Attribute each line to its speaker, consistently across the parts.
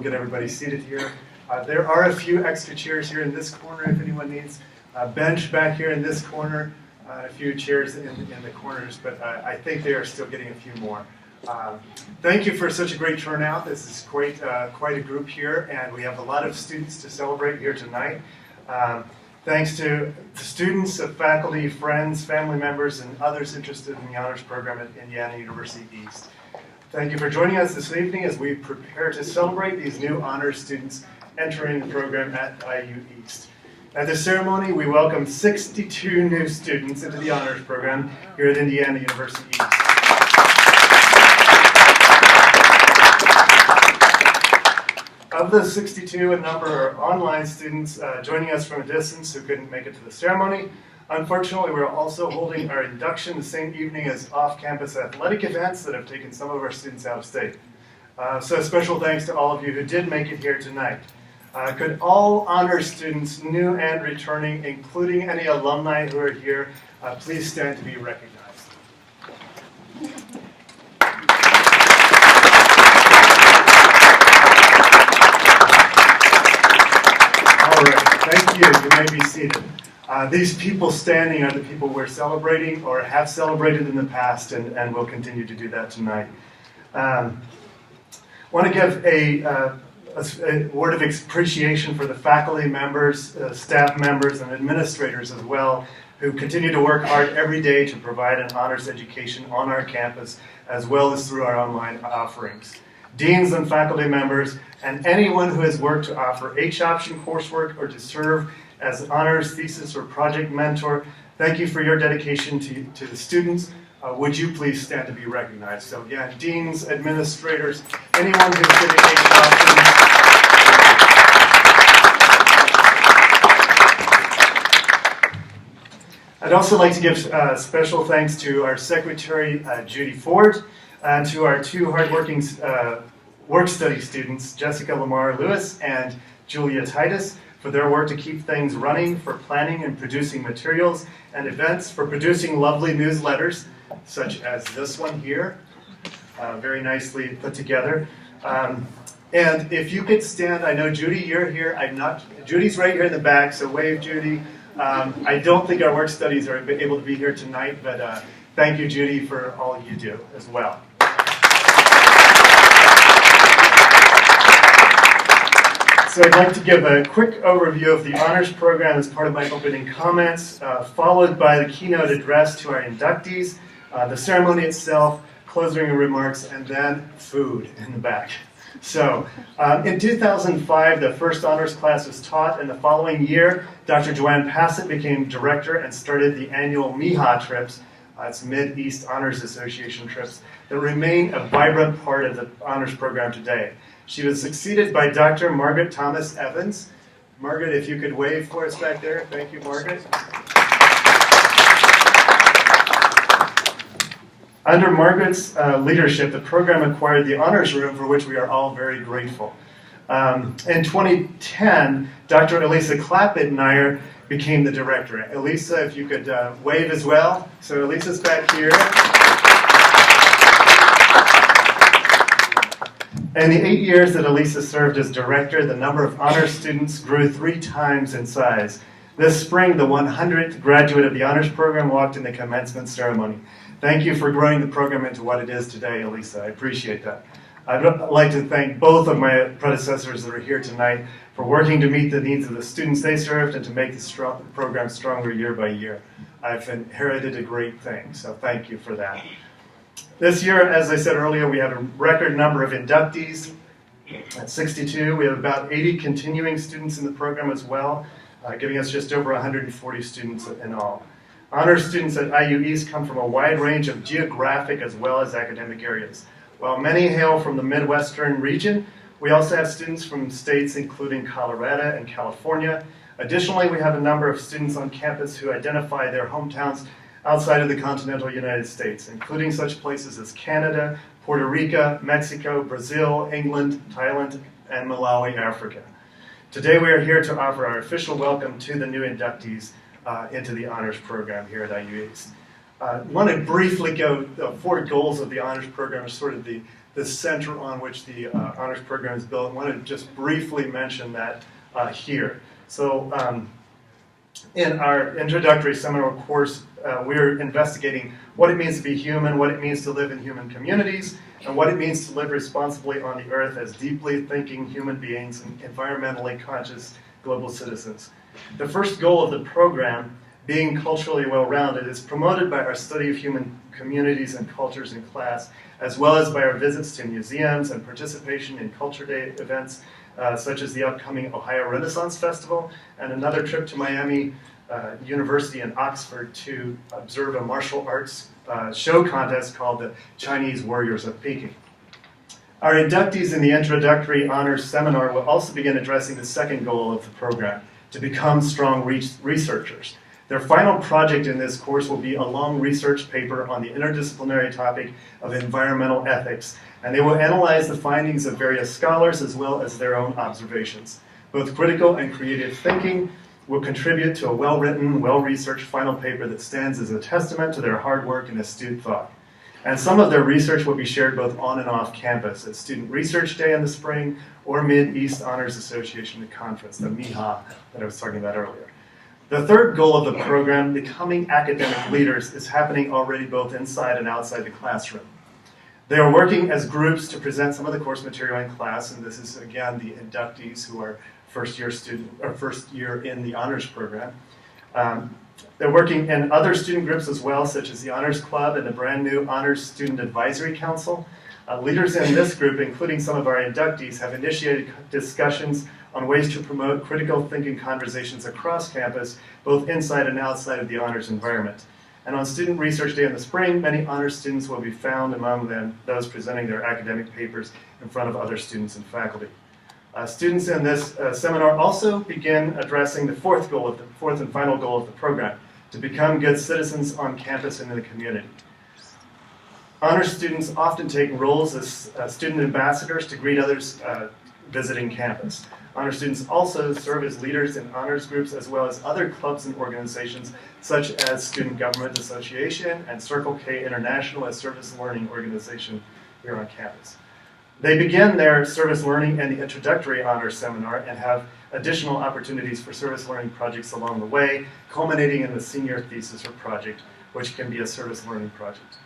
Speaker 1: get everybody seated here. There are a few extra chairs here in this corner if anyone needs. A bench back here in this corner, a few chairs in the corners, but I think they are still getting a few more. Thank you for such a great turnout. This is quite a group here, and we have a lot of students to celebrate here tonight. Thanks to the students, faculty, friends, family members, and others interested in the honors program at Indiana University East. Thank you for joining us this evening as we prepare to celebrate these new honors students entering the program at IU East. At this ceremony, we welcome 62 new students into the honors program here at Indiana University East. Of the 62, a number are online students joining us from a distance who couldn't make it to the ceremony. Unfortunately, we're also holding our induction the same evening as off-campus athletic events that have taken some of our students out of state. So a special thanks to all of you who did make it here tonight. Could all honors students, new and returning, including any alumni who are here, please stand to be recognized. All right, thank you. You may be seated. These people standing are the people we're celebrating or have celebrated in the past and will continue to do that tonight. I want to give a word of appreciation for the faculty members, staff members, and administrators as well, who continue to work hard every day to provide an honors education on our campus, as well as through our online offerings. Deans and faculty members, and anyone who has worked to offer H-option coursework or to serve as honors thesis or project mentor, thank you for your dedication to the students. Would you please stand to be recognized? So again, deans, administrators, anyone who's giving H-options. I'd also like to give special thanks to our secretary, Judy Ford, and to our two hardworking work study students, Jessica Lamar Lewis and Julia Titus, for their work to keep things running, for planning and producing materials and events, for producing lovely newsletters, such as this one here, very nicely put together. And if you could stand, I know Judy, you're here. Judy's right here in the back, so wave, Judy. I don't think our work studies are able to be here tonight, but thank you, Judy, for all you do as well. So I'd like to give a quick overview of the honors program as part of my opening comments, followed by the keynote address to our inductees, the ceremony itself, closing remarks, and then food in the back. So in 2005, the first honors class was taught, and the following year, Dr. Joanne Passett became director and started the annual MIHA trips, it's Mid-East Honors Association trips, that remain a vibrant part of the honors program today. She was succeeded by Dr. Margaret Thomas Evans. Margaret, if you could wave for us back there. Thank you, Margaret. Under Margaret's leadership, the program acquired the honors room, for which we are all very grateful. In 2010, Dr. Elisa Clappett became the director. Elisa, if you could wave as well. So Elisa's back here. In the 8 years that Elisa served as director, the number of honors students grew 3 times in size. This spring, the 100th graduate of the honors program walked in the commencement ceremony. Thank you for growing the program into what it is today, Elisa. I appreciate that. I'd like to thank both of my predecessors that are here tonight for working to meet the needs of the students they served and to make the program stronger year by year. I've inherited a great thing, so thank you for that. This year, as I said earlier, we have a record number of inductees at 62. We have about 80 continuing students in the program as well, giving us just over 140 students in all. Honors students at IU East come from a wide range of geographic as well as academic areas. While many hail from the Midwestern region, we also have students from states including Colorado and California. Additionally, we have a number of students on campus who identify their hometowns outside of the continental United States, including such places as Canada, Puerto Rico, Mexico, Brazil, England, Thailand, and Malawi, Africa. Today we are here to offer our official welcome to the new inductees into the honors program here at IU East. I want to briefly go the 4 goals of the honors program, sort of the the center on which the honors program is built. I want to just briefly mention that here. So in our introductory seminar course, we're investigating what it means to be human, what it means to live in human communities, and what it means to live responsibly on the earth as deeply thinking human beings and environmentally conscious global citizens. The first goal of the program, being culturally well-rounded, is promoted by our study of human communities and cultures in class, as well as by our visits to museums and participation in Culture Day events, such as the upcoming Ohio Renaissance Festival, and another trip to Miami University in Oxford to observe a martial arts show contest called the Chinese Warriors of Peking. Our inductees in the introductory honors seminar will also begin addressing the second goal of the program, to become strong researchers. Their final project in this course will be a long research paper on the interdisciplinary topic of environmental ethics, and they will analyze the findings of various scholars as well as their own observations. Both critical and creative thinking will contribute to a well-written, well-researched final paper that stands as a testament to their hard work and astute thought. And some of their research will be shared both on and off campus at Student Research Day in the spring or Mid-East Honors Association Conference, the MIHA that I was talking about earlier. The third goal of the program, becoming academic leaders, is happening already both inside and outside the classroom. They are working as groups to present some of the course material in class, and this is again the inductees who are first year in the honors program. They're working in other student groups as well, such as the Honors Club and the brand new Honors Student Advisory Council. Leaders in this group, including some of our inductees, have initiated discussions on ways to promote critical thinking conversations across campus, both inside and outside of the honors environment. And on Student Research Day in the spring, many honors students will be found among them, those presenting their academic papers in front of other students and faculty. Students in this seminar also begin addressing the fourth and final goal of the program, to become good citizens on campus and in the community. Honors students often take roles as student ambassadors to greet others visiting campus. Honors students also serve as leaders in honors groups as well as other clubs and organizations such as Student Government Association and Circle K International, a service learning organization here on campus. They begin their service learning in the introductory honors seminar and have additional opportunities for service learning projects along the way, culminating in the senior thesis or project, which can be a service learning project.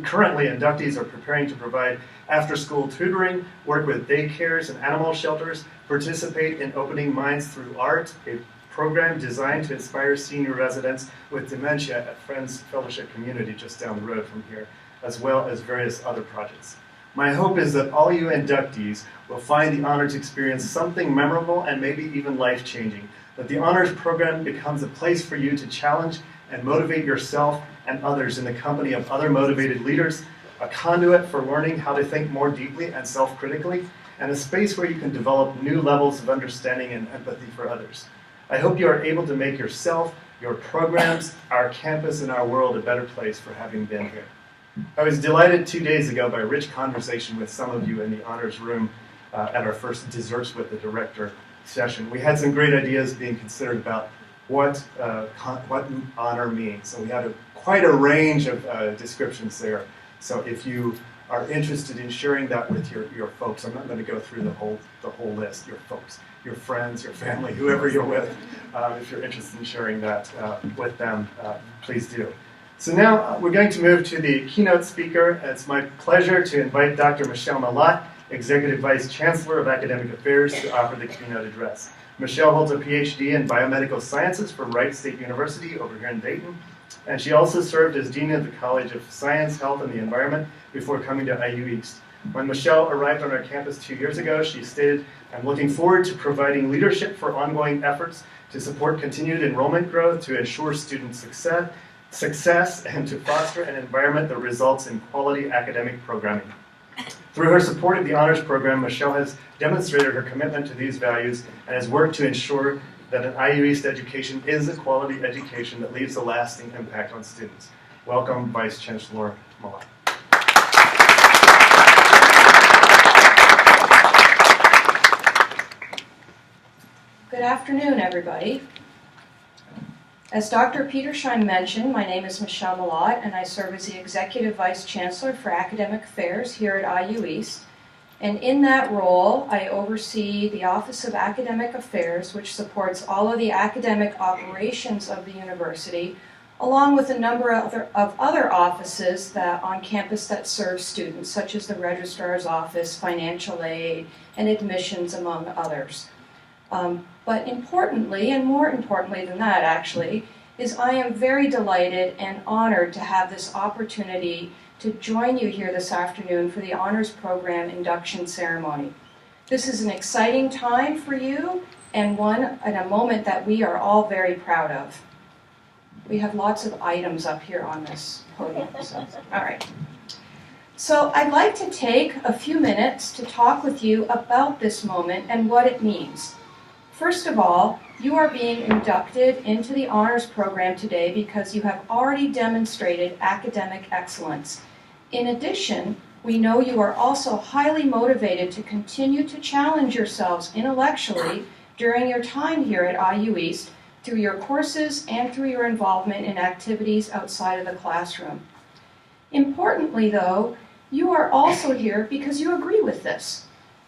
Speaker 1: Currently, inductees are preparing to provide after-school tutoring, work with daycares and animal shelters, participate in Opening Minds Through Art, a program designed to inspire senior residents with dementia at Friends Fellowship Community just down the road from here, as well as various other projects. My hope is that all you inductees will find the honors experience something memorable and maybe even life-changing, that the honors program becomes a place for you to challenge and motivate yourself and others in the company of other motivated leaders, a conduit for learning how to think more deeply and self-critically, and a space where you can develop new levels of understanding and empathy for others. I hope you are able to make yourself, your programs, our campus, and our world a better place for having been here. I was delighted 2 days ago by a rich conversation with some of you in the honors room at our first Desserts with the Director session. We had some great ideas being considered about what honor means. So we had quite a range of descriptions there. So if you are interested in sharing that with your folks, I'm not going to go through the whole list, your folks, your friends, your family, whoever you're with. If you're interested in sharing that with them, please do. So now we're going to move to the keynote speaker. It's my pleasure to invite Dr. Michelle Malott, Executive Vice Chancellor of Academic Affairs, to offer the keynote address. Michelle holds a PhD in Biomedical Sciences from Wright State University over here in Dayton, and she also served as Dean of the College of Science, Health, and the Environment before coming to IU East. When Michelle arrived on our campus 2 years ago, she stated, "I'm looking forward to providing leadership for ongoing efforts to support continued enrollment growth, to ensure student success, and to foster an environment that results in quality academic programming." Through her support of the honors program, Michelle has demonstrated her commitment to these values and has worked to ensure that an IU East education is a quality education that leaves a lasting impact on students. Welcome, Vice Chancellor Malott.
Speaker 2: Good afternoon, everybody. As Dr. Petersheim mentioned, my name is Michelle Malott, and I serve as the Executive Vice Chancellor for Academic Affairs here at IU East. And in that role, I oversee the Office of Academic Affairs, which supports all of the academic operations of the university, along with a number of other offices that on campus that serve students, such as the Registrar's Office, Financial Aid, and Admissions, among others. But importantly, and more importantly than that actually, is I am very delighted and honored to have this opportunity to join you here this afternoon for the Honors Program induction ceremony. This is an exciting time for you and a moment that we are all very proud of. We have lots of items up here on this podium. All right. So I'd like to take a few minutes to talk with you about this moment and what it means. First of all, you are being inducted into the honors program today because you have already demonstrated academic excellence. In addition, we know you are also highly motivated to continue to challenge yourselves intellectually during your time here at IU East through your courses and through your involvement in activities outside of the classroom. Importantly, though, you are also here because you agree with this.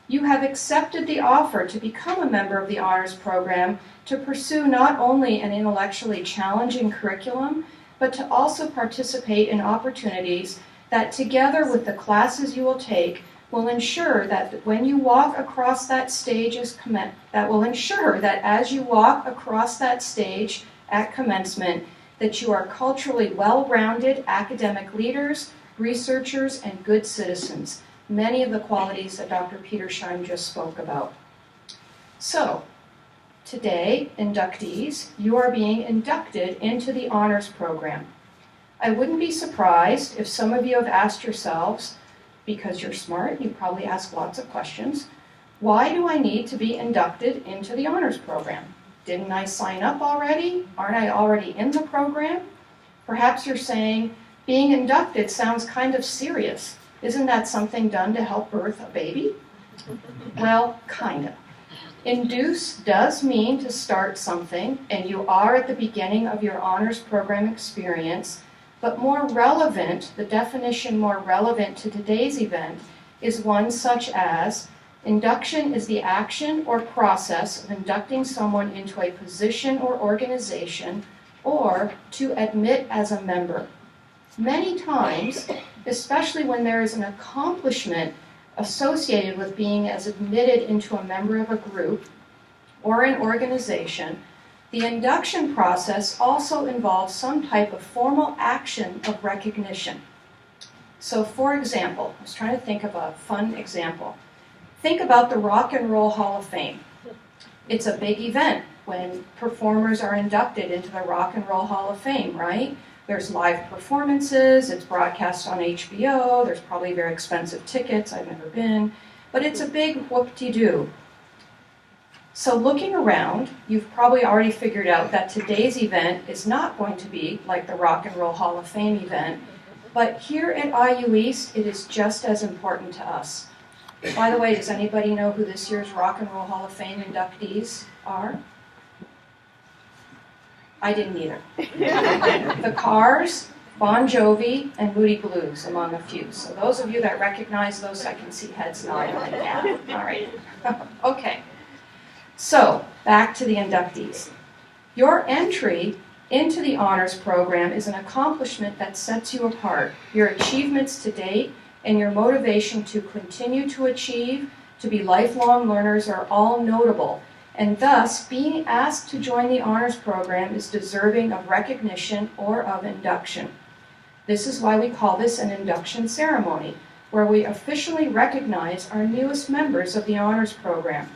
Speaker 2: You have accepted the offer to become a member of the honors program to pursue not only an intellectually challenging curriculum, but to also participate in opportunities that, together with the classes you will take, will ensure that when you walk across that stage as as you walk across that stage at commencement, that you are culturally well-rounded academic leaders, researchers, and good citizens. Many of the qualities that Dr. Petersheim just spoke about. So, today, inductees, you are being inducted into the honors program. I wouldn't be surprised if some of you have asked yourselves, because you're smart, you probably ask lots of questions, why do I need to be inducted into the honors program? Didn't I sign up already? Aren't I already in the program? Perhaps you're saying, being inducted sounds kind of serious. Isn't that something done to help birth a baby? Well, kinda. Induce does mean to start something, and you are at the beginning of your honors program experience, but more relevant, the definition more relevant to today's event, is one such as, induction is the action or process of inducting someone into a position or organization, or to admit as a member. Many times, especially when there is an accomplishment associated with being as admitted into a member of a group or an organization, the induction process also involves some type of formal action of recognition. So, for example, I was trying to think of a fun example. Think about the Rock and Roll Hall of Fame. It's a big event when performers are inducted into the Rock and Roll Hall of Fame, right? There's live performances, it's broadcast on HBO, there's probably very expensive tickets, I've never been, but it's a big whoop-de-doo. So looking around, you've probably already figured out that today's event is not going to be like the Rock and Roll Hall of Fame event, but here at IU East, it is just as important to us. By the way, does anybody know who this year's Rock and Roll Hall of Fame inductees are? I didn't either. The Cars, Bon Jovi, and Moody Blues, among a few. So those of you that recognize those, I can see heads nodding like that. All right. Okay. So, back to the inductees. Your entry into the honors program is an accomplishment that sets you apart. Your achievements to date and your motivation to continue to achieve, to be lifelong learners, are all notable. And thus, being asked to join the honors program is deserving of recognition or of induction. This is why we call this an induction ceremony, where we officially recognize our newest members of the honors program.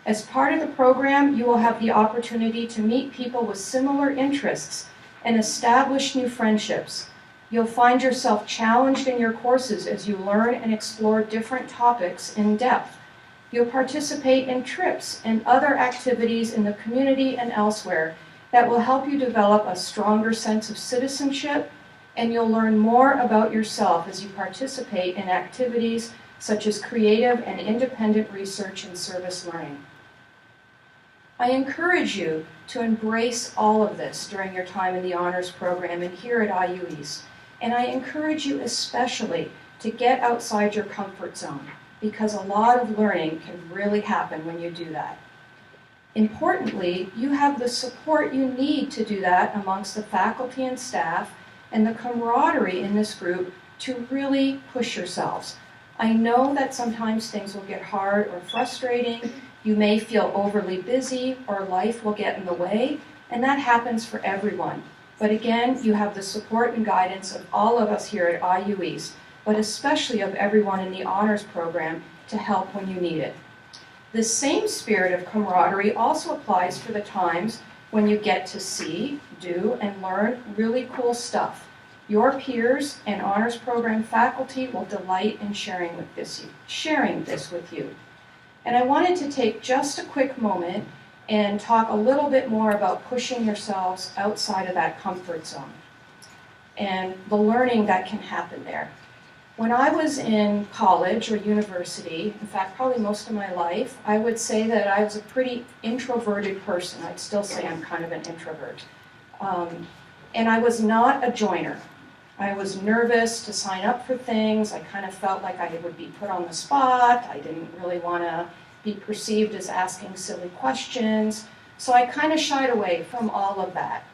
Speaker 2: As part of the program, you will have the opportunity to meet people with similar interests and establish new friendships. You'll find yourself challenged in your courses as you learn and explore different topics in depth. You'll participate in trips and other activities in the community and elsewhere that will help you develop a stronger sense of citizenship, and you'll learn more about yourself as you participate in activities such as creative and independent research and service learning. I encourage you to embrace all of this during your time in the honors program and here at IU East. And I encourage you especially to get outside your comfort zone, because a lot of learning can really happen when you do that. Importantly, you have the support you need to do that amongst the faculty and staff and the camaraderie in this group to really push yourselves. I know that sometimes things will get hard or frustrating. You may feel overly busy or life will get in the way, and that happens for everyone. But again, you have the support and guidance of all of us here at IU East, but especially of everyone in the honors program to help when you need it. The same spirit of camaraderie also applies for the times when you get to see, do, and learn really cool stuff. Your peers and honors program faculty will delight in sharing this with you. And I wanted to take just a quick moment and talk a little bit more about pushing yourselves outside of that comfort zone and the learning that can happen there. When I was in college or university, in fact, probably most of my life, I would say that I was a pretty introverted person. I'd still say I'm kind of an introvert. And I was not a joiner. I was nervous to sign up for things. I kind of felt like I would be put on the spot. I didn't really want to be perceived as asking silly questions. So I kind of shied away from all of that.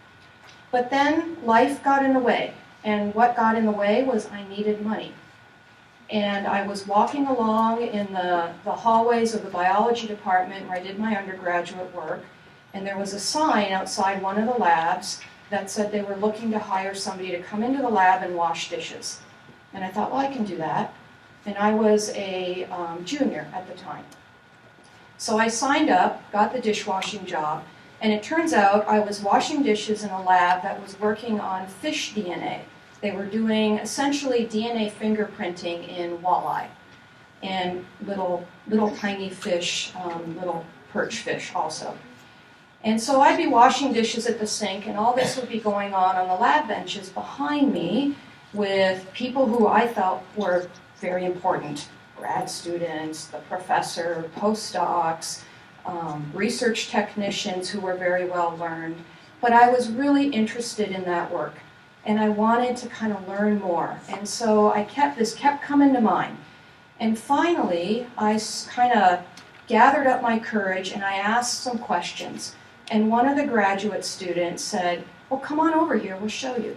Speaker 2: But then life got in the way. And what got in the way was I needed money. And I was walking along in the hallways of the biology department where I did my undergraduate work, and there was a sign outside one of the labs that said they were looking to hire somebody to come into the lab and wash dishes. And I thought, well, I can do that. And I was a junior at the time. So I signed up, got the dishwashing job, and it turns out I was washing dishes in a lab that was working on fish DNA. They were doing essentially DNA fingerprinting in walleye and little tiny fish, little perch fish also. And so I'd be washing dishes at the sink, and all this would be going on the lab benches behind me with people who I felt were very important. Grad students, the professor, postdocs, research technicians who were very well learned. But I was really interested in that work, and I wanted to kind of learn more. And so this kept coming to mind. And finally, I kind of gathered up my courage and I asked some questions. And one of the graduate students said, well, come on over here, we'll show you.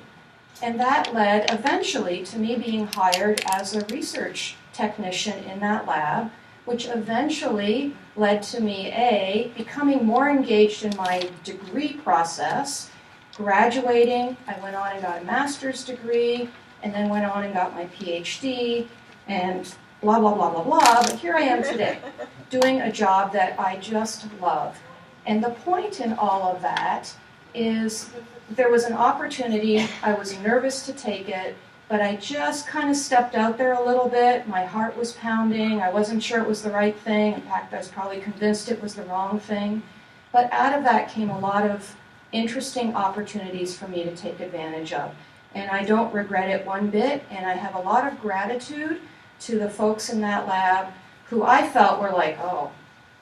Speaker 2: And that led eventually to me being hired as a research technician in that lab, which eventually led to me, becoming more engaged in my degree process, graduating. I went on and got a master's degree, and then went on and got my PhD, and blah, blah, blah, blah, blah. But here I am today, doing a job that I just love. And the point in all of that is there was an opportunity. I was nervous to take it, but I just kind of stepped out there a little bit. My heart was pounding. I wasn't sure it was the right thing. In fact, I was probably convinced it was the wrong thing. But out of that came a lot of interesting opportunities for me to take advantage of. And I don't regret it one bit, and I have a lot of gratitude to the folks in that lab who I felt were like, oh,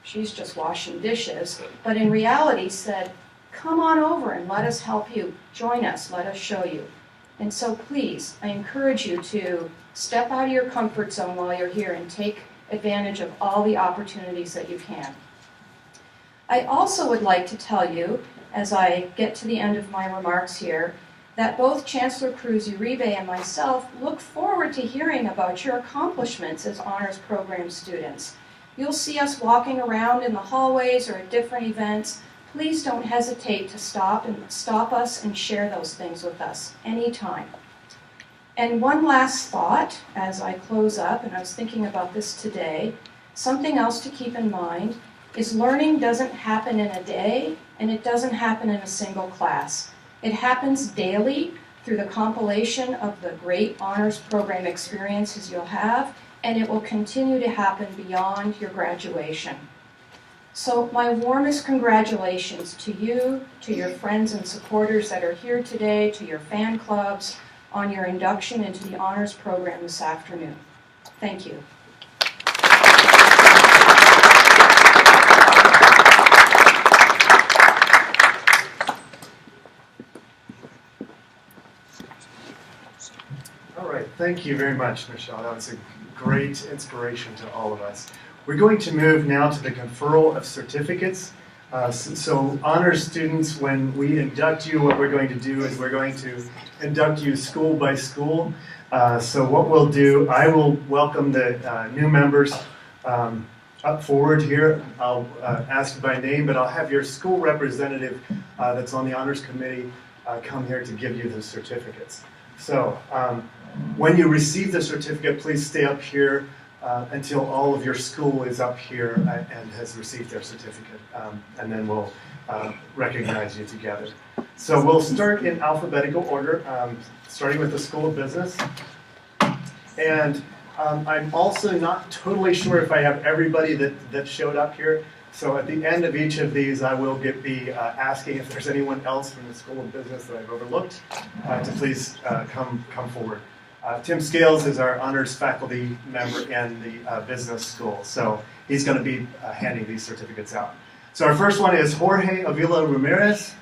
Speaker 2: she's just washing dishes, but in reality said, come on over and let us help you. Join us, let us show you. And so please, I encourage you to step out of your comfort zone while you're here and take advantage of all the opportunities that you can. I also would like to tell you, as I get to the end of my remarks here, that both Chancellor Cruz-Uribe and myself look forward to hearing about your accomplishments as honors program students. You'll see us walking around in the hallways or at different events. Please don't hesitate to stop us and share those things with us anytime. And one last thought as I close up, and I was thinking about this today, something else to keep in mind is learning doesn't happen in a day, and it doesn't happen in a single class. It happens daily through the compilation of the great honors program experiences you'll have, and it will continue to happen beyond your graduation. So my warmest congratulations to you, to your friends and supporters that are here today, to your fan clubs, on your induction into the honors program this afternoon. Thank you.
Speaker 1: thank you very much, Michelle. That was a great inspiration to all of us. We're going to move now to the conferral of certificates. So honors students, when we induct you, what we're going to do is we're going to induct you school by school. So what we'll do, I will welcome the new members up forward here. I'll ask you by name, but I'll have your school representative that's on the honors committee come here to give you the certificates. So when you receive the certificate, please stay up here until all of your school is up here and has received their certificate, and then we'll recognize you together. So we'll start in alphabetical order, starting with the School of Business. And I'm also not totally sure if I have everybody that showed up here. So at the end of each of these, I will be asking if there's anyone else from the School of Business that I've overlooked to please come forward. Tim Scales is our honors faculty member in the business school, so he's going to be handing these certificates out. So our first one is Jorge Avila Ramirez.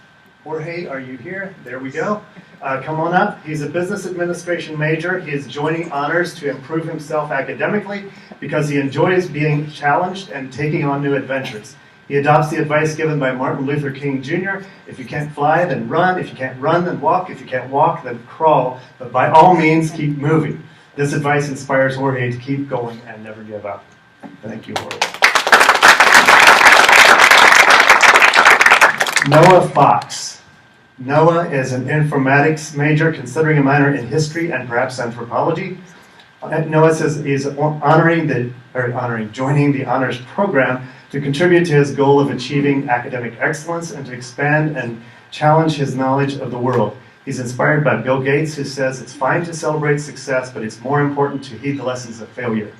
Speaker 1: Jorge, are you here? There we go. Come on up. He's a business administration major. He is joining honors to improve himself academically because he enjoys being challenged and taking on new adventures. He adopts the advice given by Martin Luther King Jr. If you can't fly, then run. If you can't run, then walk. If you can't walk, then crawl. But by all means, keep moving. This advice inspires Jorge to keep going and never give up. Thank you, Jorge. Noah Fox. Noah is an informatics major, considering a minor in history and perhaps anthropology. Noah says he's joining the honors program to contribute to his goal of achieving academic excellence and to expand and challenge his knowledge of the world. He's inspired by Bill Gates, who says it's fine to celebrate success, but it's more important to heed the lessons of failure.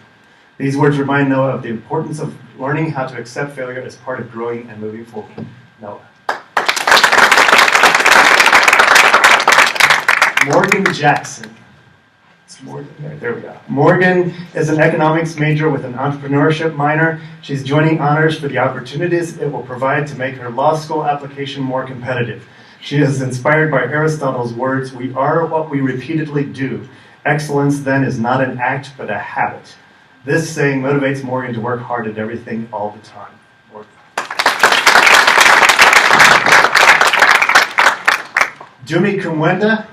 Speaker 1: These words remind Noah of the importance of learning how to accept failure as part of growing and moving forward. Noah. Morgan Jackson. There we go. Morgan is an economics major with an entrepreneurship minor. She's joining honors for the opportunities it will provide to make her law school application more competitive. She is inspired by Aristotle's words, "We are what we repeatedly do. Excellence, then, is not an act, but a habit." This saying motivates Morgan to work hard at everything all the time. Morgan. Jumi Kumwenda.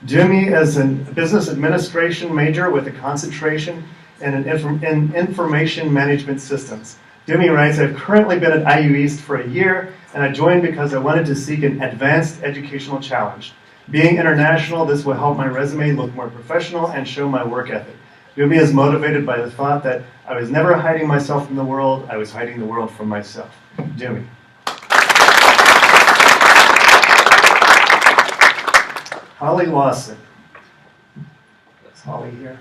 Speaker 1: Jimmy is a business administration major with a concentration in information management systems. Jimmy writes, "I've currently been at IU East for a year, and I joined because I wanted to seek an advanced educational challenge. Being international, this will help my resume look more professional and show my work ethic. Jimmy is motivated by the thought that I was never hiding myself from the world, I was hiding the world from myself." Jimmy. Holly Lawson. Is Holly here?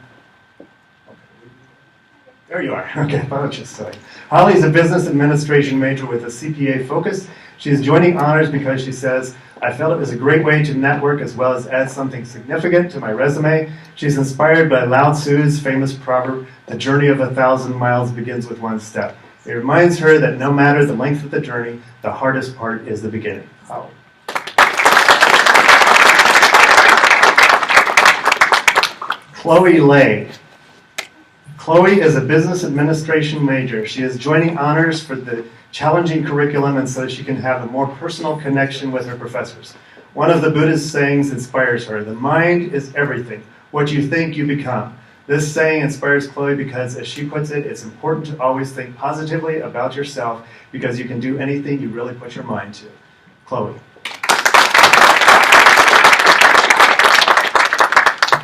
Speaker 1: There you are. Okay, I was just saying. Holly is a business administration major with a CPA focus. She is joining honors because she says, "I felt it was a great way to network as well as add something significant to my resume." She's inspired by Lao Tzu's famous proverb, "The journey of 1,000 miles begins with one step." It reminds her that no matter the length of the journey, the hardest part is the beginning. Holly. Chloe Lay. Chloe is a business administration major. She is joining honors for the challenging curriculum and so she can have a more personal connection with her professors. One of the Buddhist sayings inspires her. "The mind is everything. What you think, you become." This saying inspires Chloe because, as she puts it, it's important to always think positively about yourself because you can do anything you really put your mind to. Chloe.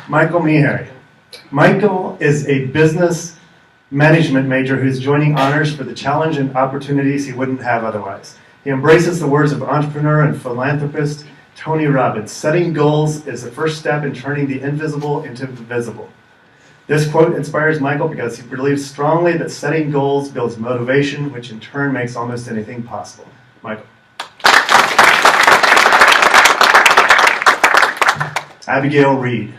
Speaker 1: Michael Meharry. Michael is a business management major who's joining honors for the challenge and opportunities he wouldn't have otherwise. He embraces the words of entrepreneur and philanthropist Tony Robbins. "Setting goals is the first step in turning the invisible into visible." This quote inspires Michael because he believes strongly that setting goals builds motivation, which in turn makes almost anything possible. Michael. Abigail Reed.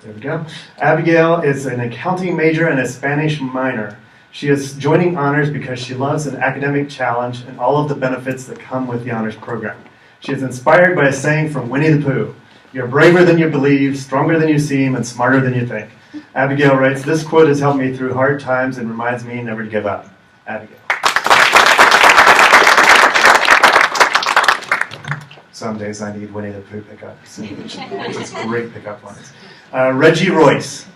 Speaker 1: There we go. Abigail is an accounting major and a Spanish minor. She is joining honors because she loves an academic challenge and all of the benefits that come with the honors program. She is inspired by a saying from Winnie the Pooh. You're braver than you believe, stronger than you seem, and smarter than you think. Abigail writes, this quote has helped me through hard times and reminds me never to give up. Abigail. Some days I need Winnie the Pooh pickups. It's great pickup lines. Reggie Royce.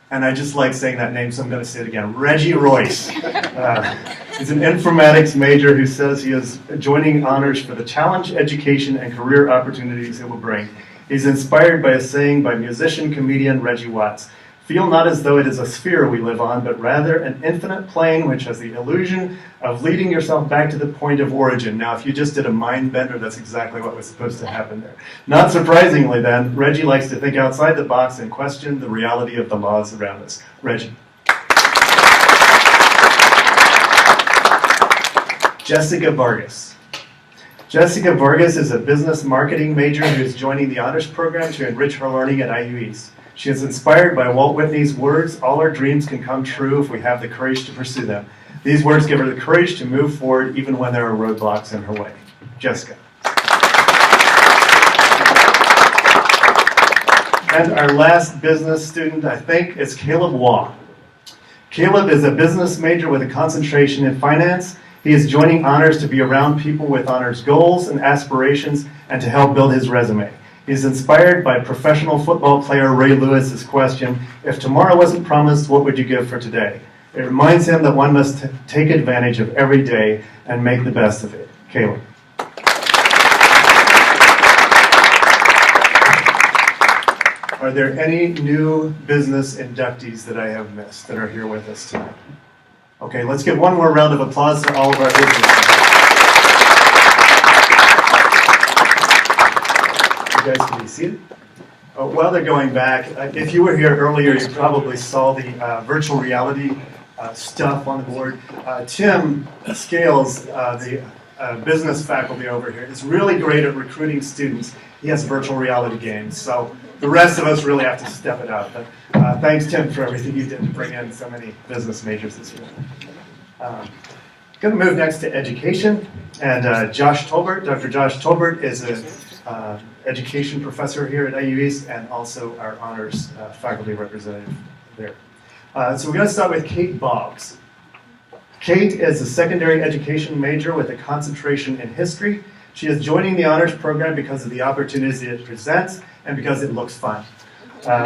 Speaker 1: And I just like saying that name, so I'm going to say it again. Reggie Royce. He's an informatics major who says he is joining honors for the challenge, education, and career opportunities it will bring. He's inspired by a saying by musician, comedian Reggie Watts. Feel not as though it is a sphere we live on, but rather an infinite plane which has the illusion of leading yourself back to the point of origin. Now, if you just did a mind bender, that's exactly what was supposed to happen there. Not surprisingly, then, Reggie likes to think outside the box and question the reality of the laws around us. Reggie. Jessica Vargas. Jessica Vargas is a business marketing major who is joining the honors program to enrich her learning at IUE East. She is inspired by Walt Whitney's words, all our dreams can come true if we have the courage to pursue them. These words give her the courage to move forward even when there are roadblocks in her way. Jessica. And our last business student, I think, is Caleb Waugh. Caleb is a business major with a concentration in finance. He is joining honors to be around people with honors goals and aspirations and to help build his resume. He's inspired by professional football player Ray Lewis's question, if tomorrow wasn't promised, what would you give for today? It reminds him that one must take advantage of every day and make the best of it. Caleb. Are there any new business inductees that I have missed that are here with us tonight? Okay, let's give one more round of applause to all of our business. You guys can be seated. While they're going back, if you were here earlier, you probably saw the virtual reality stuff on the board. Tim Scales, the business faculty over here, is really great at recruiting students. He has virtual reality games, so the rest of us really have to step it up. But thanks, Tim, for everything you did to bring in so many business majors this year. Going to move next to education, and Josh Tolbert. Dr. Josh Tolbert is an education professor here at IUE East and also our honors faculty representative there. So we're going to start with Kate Boggs. Kate is a secondary education major with a concentration in history. She is joining the honors program because of the opportunities it presents and because it looks fun.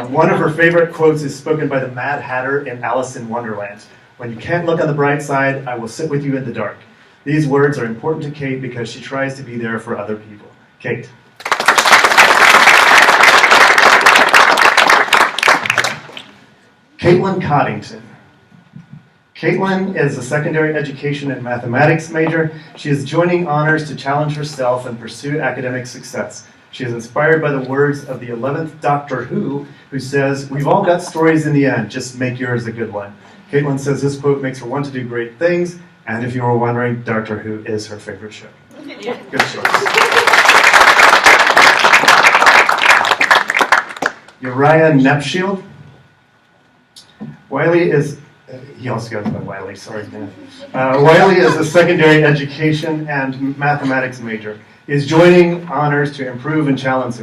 Speaker 1: One of her favorite quotes is spoken by the Mad Hatter in Alice in Wonderland. When you can't look on the bright side, I will sit with you in the dark. These words are important to Kate because she tries to be there for other people. Kate. Caitlin Coddington. Caitlin is a secondary education and mathematics major. She is joining honors to challenge herself and pursue academic success. She is inspired by the words of the 11th Doctor Who says, we've all got stories in the end, just make yours a good one. Caitlin says this quote makes her want to do great things, and if you were wondering, Doctor Who is her favorite show. Good choice. Uriah Nepshield. Wiley is, he also goes by Wiley, sorry. Wiley is a secondary education and mathematics major. He is joining honors to improve and challenge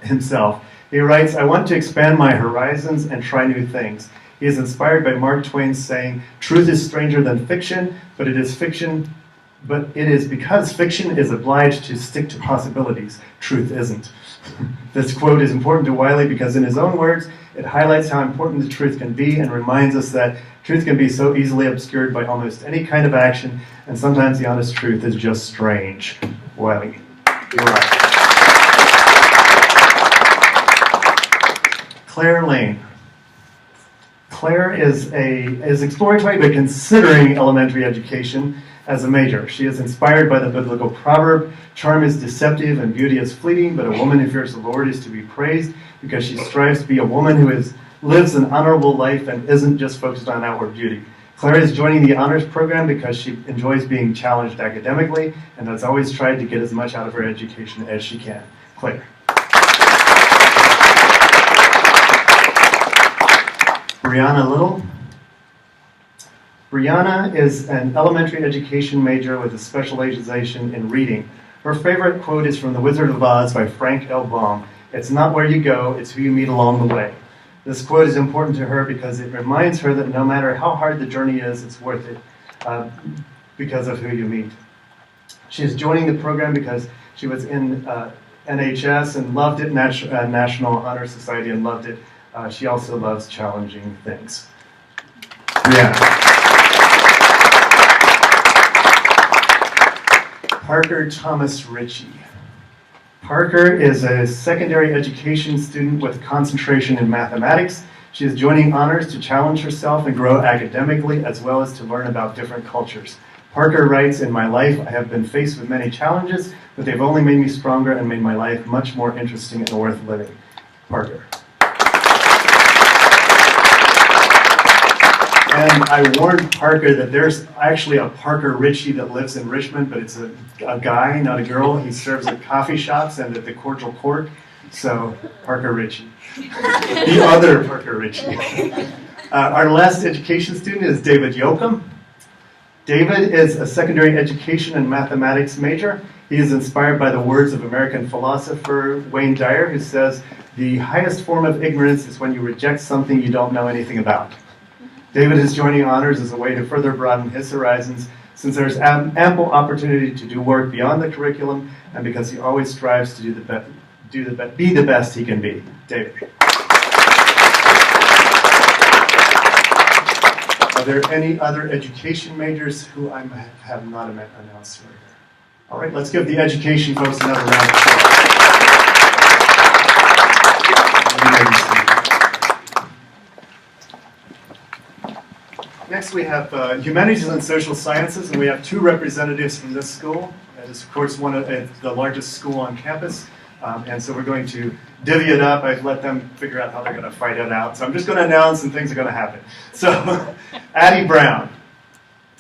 Speaker 1: himself. He writes, I want to expand my horizons and try new things. He is inspired by Mark Twain's saying, truth is stranger than fiction, but it is because fiction is obliged to stick to possibilities. Truth isn't. This quote is important to Wiley because in his own words, it highlights how important the truth can be and reminds us that truth can be so easily obscured by almost any kind of action, and sometimes the honest truth is just strange. Wiley, you're right. Claire Lane. Claire is exploratory but considering elementary education as a major. She is inspired by the biblical proverb, charm is deceptive and beauty is fleeting, but a woman who fears the Lord is to be praised because she strives to be a woman who lives an honorable life and isn't just focused on outward beauty. Claire is joining the honors program because she enjoys being challenged academically and has always tried to get as much out of her education as she can. Claire. Brianna Little. Brianna is an elementary education major with a specialization in reading. Her favorite quote is from The Wizard of Oz by Frank L. Baum. It's not where you go, it's who you meet along the way. This quote is important to her because it reminds her that no matter how hard the journey is, it's worth it because of who you meet. She is joining the program because she was in NHS and loved it, National Honor Society, and loved it. She also loves challenging things. Yeah. Parker Thomas Ritchie. Parker is a secondary education student with concentration in mathematics. She is joining honors to challenge herself and grow academically, as well as to learn about different cultures. Parker writes, "In my life, I have been faced with many challenges, but they've only made me stronger and made my life much more interesting and worth living." Parker. And I warned Parker that there's actually a Parker Ritchie that lives in Richmond, but it's a guy, not a girl. He serves at coffee shops and at the Cordial Court. So, Parker Ritchie. The other Parker Ritchie. Our last education student is David Yoakum. David is a secondary education and mathematics major. He is inspired by the words of American philosopher Wayne Dyer, who says, "The highest form of ignorance is when you reject something you don't know anything about." David is joining honors as a way to further broaden his horizons, since there's ample opportunity to do work beyond the curriculum, and because he always strives to be the best he can be. David. Are there any other education majors who I have not announced here? All right, let's give the education folks another round of applause. Next we have Humanities and Social Sciences, and we have two representatives from this school. It is, of course, the largest school on campus, and so we're going to divvy it up. I've let them figure out how they're going to fight it out, so I'm just going to announce and things are going to happen. So, Addie Brown.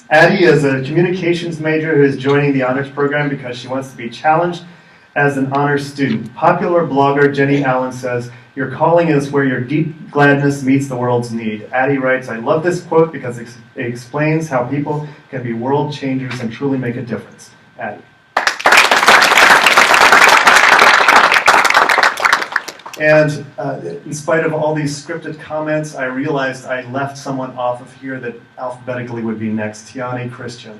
Speaker 1: Addie is a communications major who is joining the honors program because she wants to be challenged as an honors student. Popular blogger Jenny Allen says, "Your calling is where your deep gladness meets the world's need." Addie writes, "I love this quote because it explains how people can be world changers and truly make a difference." Addie. And in spite of all these scripted comments, I realized I left someone off of here that alphabetically would be next, Tiani Christian.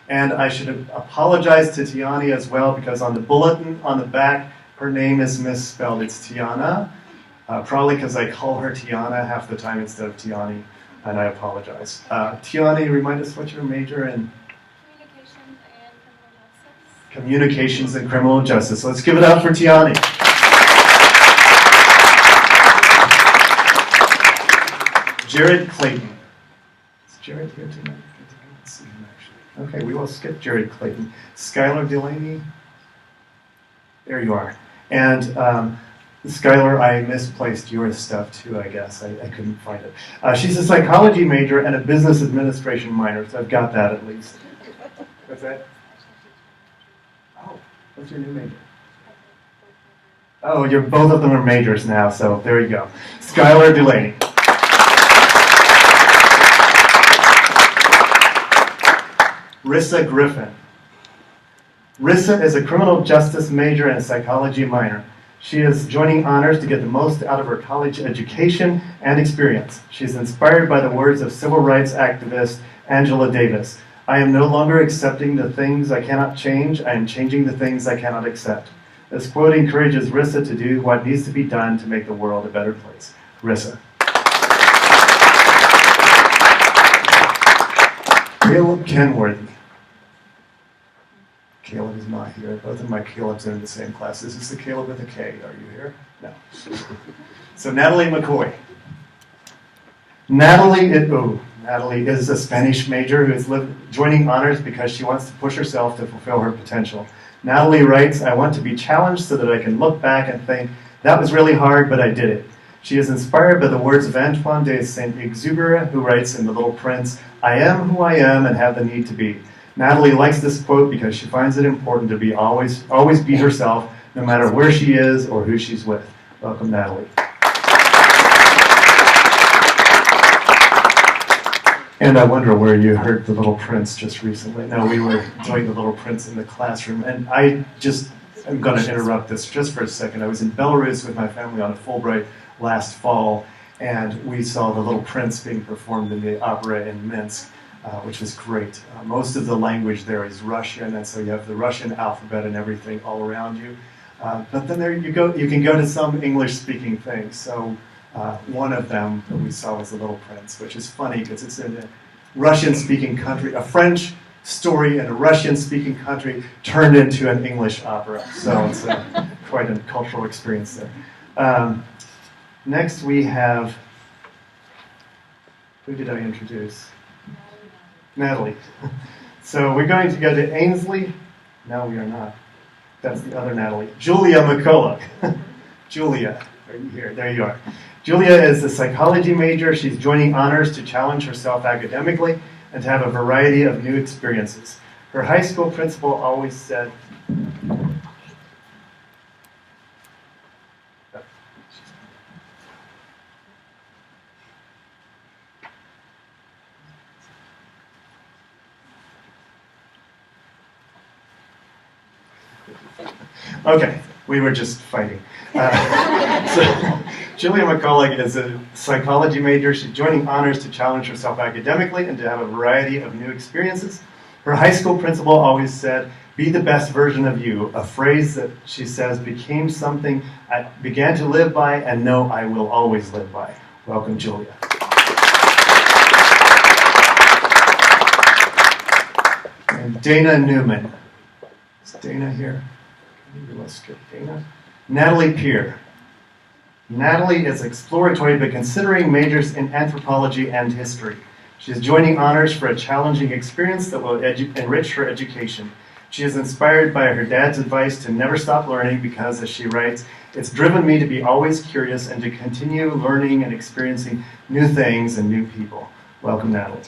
Speaker 1: And I should apologize to Tiani as well, because on the bulletin on the back, her name is misspelled. It's Tiana, probably because I call her Tiana half the time instead of Tiani, and I apologize. Tiani, remind us what your major in? Communications and Criminal Justice. Let's give it up for Tiani. Jared Clayton. Is Jared here tonight? Let's see him actually. Okay, we will skip Jared Clayton. Skylar Delaney. There you are. And Skylar, I misplaced your stuff too, I guess. I couldn't find it. She's a psychology major and a business administration minor, so I've got that at least. What's that? Oh, what's your new major? Oh, both of them are majors now, so there you go. Skylar Delaney. Rissa Griffin. Rissa is a criminal justice major and a psychology minor. She is joining honors to get the most out of her college education and experience. She is inspired by the words of civil rights activist Angela Davis. "I am no longer accepting the things I cannot change. I am changing the things I cannot accept." This quote encourages Rissa to do what needs to be done to make the world a better place. Rissa. Caleb Kenworthy. Caleb is not here. Both of my Calebs are in the same class. Is this the Caleb with a K? Are you here? No. So Natalie McCoy. Natalie is a Spanish major who is joining honors because she wants to push herself to fulfill her potential. Natalie writes, "I want to be challenged so that I can look back and think, that was really hard, but I did it." She is inspired by the words of Antoine de Saint-Exupéry, who writes in The Little Prince, "I am who I am and have the need to be." Natalie likes this quote because she finds it important to be always be herself, no matter where she is or who she's with. Welcome, Natalie. And I wonder where you heard The Little Prince just recently. No, we were doing The Little Prince in the classroom, and I just I'm going to interrupt this just for a second. I was in Belarus with my family on a Fulbright last fall, and we saw The Little Prince being performed in the opera in Minsk, which was great. Most of the language there is Russian, and so you have the Russian alphabet and everything all around you. But then there you go. You can go to some English-speaking things. So one of them that we saw was The Little Prince, which is funny because it's in a Russian-speaking country, a French story in a Russian-speaking country turned into an English opera. So it's quite a cultural experience there. Next we have, who did I introduce? Natalie. So we're going to go to Ainsley. No, we are not. That's the other Natalie. Julia McCulloch. Julia, are you here? There you are. Julia is a psychology major. She's joining honors to challenge herself academically and to have a variety of new experiences. Her high school principal always said, okay, we were just fighting. So, Julia McCulloch is a psychology major. She's joining honors to challenge herself academically and to have a variety of new experiences. Her high school principal always said, "Be the best version of you," a phrase that she says became something I began to live by and know I will always live by. Welcome, Julia. And Dana Newman. Is Dana here? Maybe let's skip Dana. Natalie Peer. Natalie is exploratory but considering majors in anthropology and history. She is joining honors for a challenging experience that will enrich her education. She is inspired by her dad's advice to never stop learning because, as she writes, "It's driven me to be always curious and to continue learning and experiencing new things and new people." Welcome, Natalie.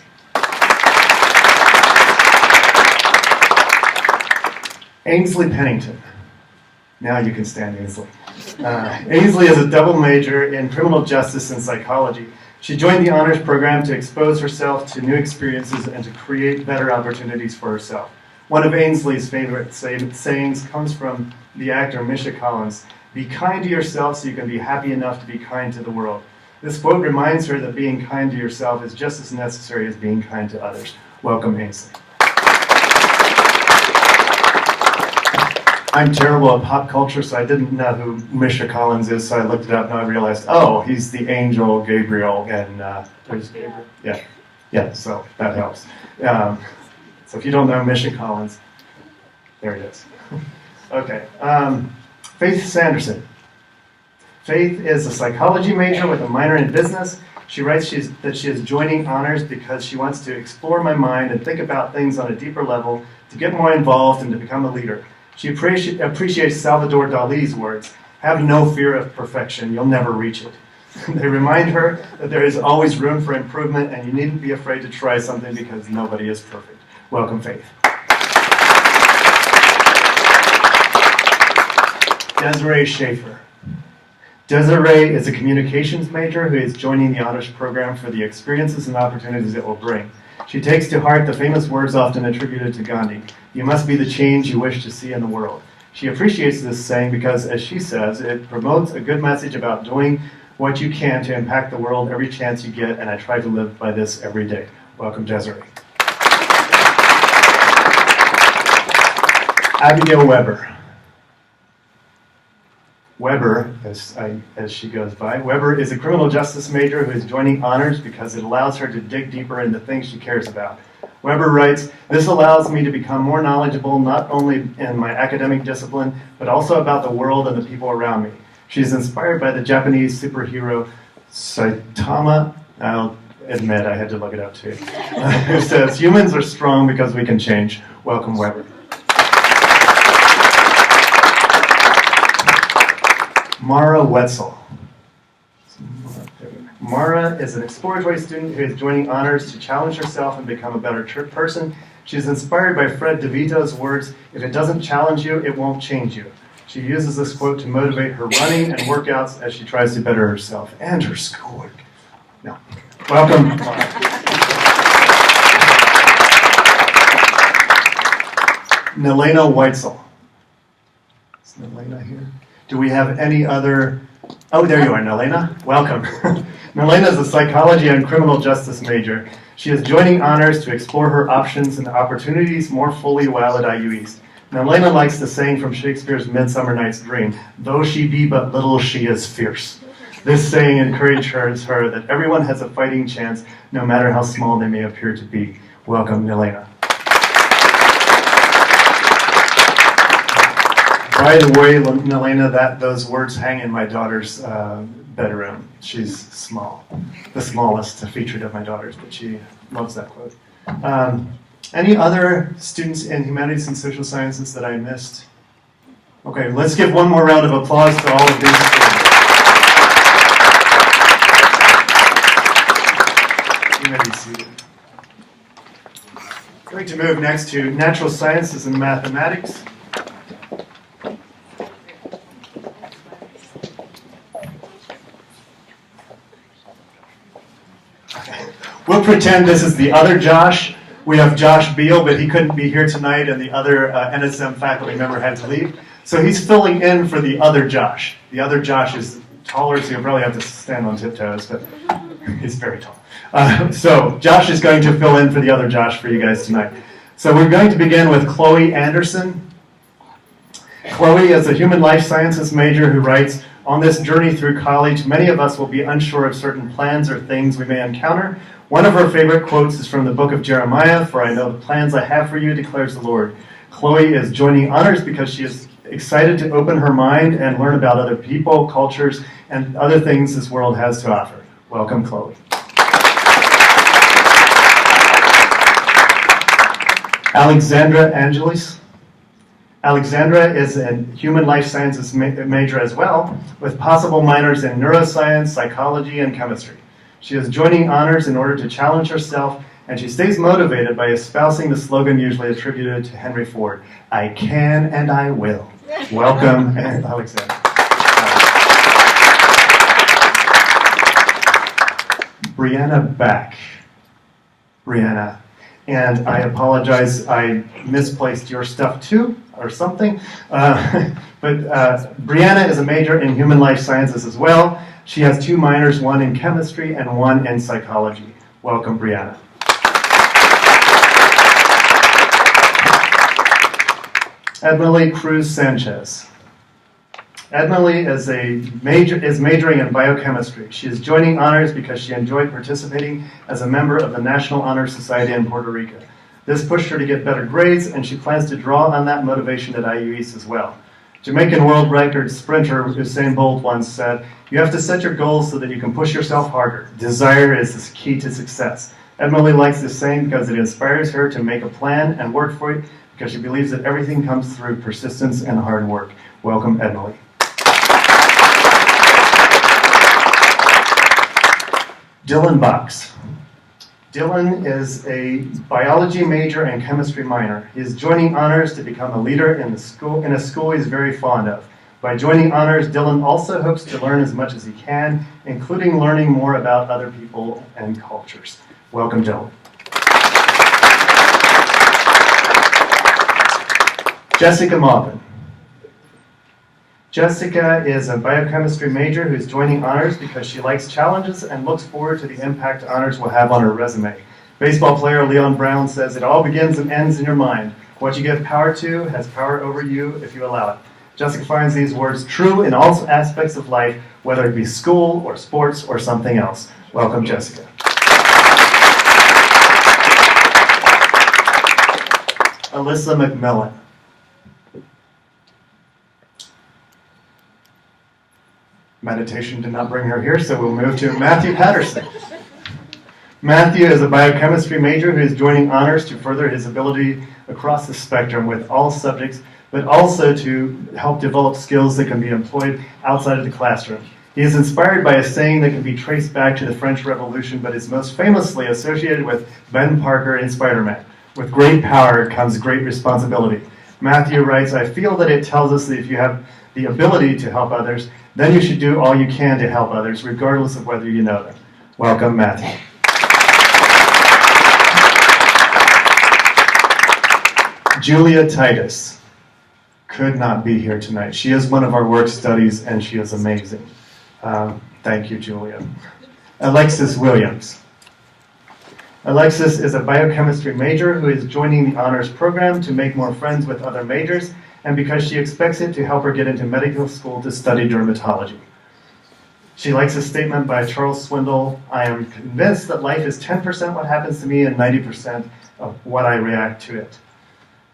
Speaker 1: Ainsley Pennington. Now you can stand Ainsley. Ainsley is a double major in criminal justice and psychology. She joined the honors program to expose herself to new experiences and to create better opportunities for herself. One of Ainsley's favorite sayings comes from the actor Misha Collins: "Be kind to yourself so you can be happy enough to be kind to the world." This quote reminds her that being kind to yourself is just as necessary as being kind to others. Welcome, Ainsley. I'm terrible at pop culture, so I didn't know who Misha Collins is, so I looked it up and I realized, oh, he's the angel Gabriel in Gabriel? Yeah, so that helps. So if you don't know Misha Collins, there it is. Okay, Faith Sanderson. Faith is a psychology major with a minor in business. She writes that she is joining honors because she wants to explore my mind and think about things on a deeper level, to get more involved and to become a leader. She appreciates Salvador Dali's words: "Have no fear of perfection, you'll never reach it." They remind her that there is always room for improvement and you needn't be afraid to try something because nobody is perfect. Welcome, Faith. Desiree Schaefer. Desiree is a communications major who is joining the honors program for the experiences and opportunities it will bring. She takes to heart the famous words often attributed to Gandhi: "You must be the change you wish to see in the world." She appreciates this saying because, as she says, it promotes a good message about doing what you can to impact the world every chance you get, and I try to live by this every day. Welcome, Desiree. Abigail Weber. Weber, as she goes by, Weber is a criminal justice major who is joining honors because it allows her to dig deeper into things she cares about. Weber writes, "This allows me to become more knowledgeable not only in my academic discipline, but also about the world and the people around me." She is inspired by the Japanese superhero Saitama. I'll admit I had to look it up too. Who says, "Humans are strong because we can change." Welcome, Weber. Mara Wetzel. Mara is an exploratory student who is joining honors to challenge herself and become a better person. She is inspired by Fred DeVito's words: "If it doesn't challenge you, it won't change you." She uses this quote to motivate her running and workouts as she tries to better herself and her schoolwork. No. Welcome, Mara. Nelena Weitzel. Nelena here? Do we have any other? Oh, there you are, Nelena. Welcome. Nelena is a psychology and criminal justice major. She is joining honors to explore her options and opportunities more fully while at IU East. Nelena likes the saying from Shakespeare's Midsummer Night's Dream, "Though she be but little, she is fierce." This saying encourages her that everyone has a fighting chance, no matter how small they may appear to be. Welcome, Nelena. By the way, Nelena, those words hang in my daughter's bedroom. She's small, the smallest featured of my daughters, but she loves that quote. Any other students in humanities and social sciences that I missed? Okay, let's give one more round of applause to all of these students. You may be seated. I'm going to move next to natural sciences and mathematics. We'll pretend this is the other Josh. We have Josh Beal, but he couldn't be here tonight, and the other NSM faculty member had to leave. So he's filling in for the other Josh. The other Josh is taller, so you'll probably have to stand on tiptoes, but he's very tall. So Josh is going to fill in for the other Josh for you guys tonight. So we're going to begin with Chloe Anderson. Chloe is a human life sciences major who writes, "On this journey through college, many of us will be unsure of certain plans or things we may encounter. One of her favorite quotes is from the book of Jeremiah, 'For I know the plans I have for you, declares the Lord.' Chloe is joining honors because she is excited to open her mind and learn about other people, cultures, and other things this world has to offer. Welcome, Chloe. Alexandra Angelis. Alexandra is a human life sciences major as well, with possible minors in neuroscience, psychology, and chemistry. She is joining honors in order to challenge herself, and she stays motivated by espousing the slogan usually attributed to Henry Ford, "I can and I will." Welcome, Alexandra. Brianna Back. Brianna. And I apologize, I misplaced your stuff too, or something. But Brianna is a major in human life sciences as well. She has 2 minors, one in chemistry and one in psychology. Welcome, Brianna. Edmily Cruz Sanchez. Edmily is majoring in biochemistry. She is joining honors because she enjoyed participating as a member of the National Honor Society in Puerto Rico. This pushed her to get better grades, and she plans to draw on that motivation at IU East as well. Jamaican world record sprinter Usain Bolt once said, "You have to set your goals so that you can push yourself harder. Desire is the key to success." Emily likes this saying because it inspires her to make a plan and work for it, because she believes that everything comes through persistence and hard work. Welcome, Emily. Dylan Box. Dylan is a biology major and chemistry minor. He is joining honors to become a leader in a school he's very fond of. By joining honors, Dylan also hopes to learn as much as he can, including learning more about other people and cultures. Welcome, Dylan. Jessica Maupin. Jessica is a biochemistry major who's joining honors because she likes challenges and looks forward to the impact honors will have on her resume. Baseball player Leon Brown says, "It all begins and ends in your mind. What you give power to has power over you if you allow it." Jessica finds these words true in all aspects of life, whether it be school or sports or something else. Welcome, Jessica. Alyssa McMillan. Meditation did not bring her here, so we'll move to Matthew Patterson. Matthew is a biochemistry major who is joining honors to further his ability across the spectrum with all subjects, but also to help develop skills that can be employed outside of the classroom. He is inspired by a saying that can be traced back to the French Revolution, but is most famously associated with Ben Parker in Spider-Man. With great power comes great responsibility. Matthew writes, "I feel that it tells us that if you have the ability to help others, then you should do all you can to help others, regardless of whether you know them." Welcome, Matthew. Julia Titus. could not be here tonight. She is one of our work studies, and she is amazing. Thank you, Julia. Alexis Williams. Alexis is a biochemistry major who is joining the honors program to make more friends with other majors, and because she expects it to help her get into medical school to study dermatology. She likes a statement by Charles Swindoll: "I am convinced that life is 10% what happens to me and 90% of what I react to it."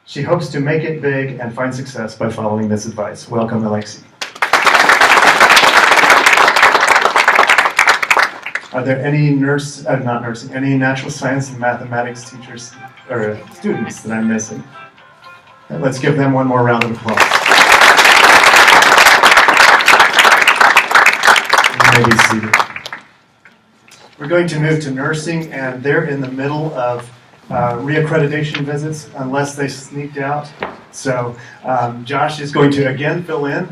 Speaker 1: She hopes to make it big and find success by following this advice. Welcome, Alexi. Are there any any natural science and mathematics teachers or students that I'm missing? Let's give them one more round of applause. You may be seated. We're going to move to nursing, and they're in the middle of reaccreditation visits, unless they sneaked out. So Josh is going to again fill in.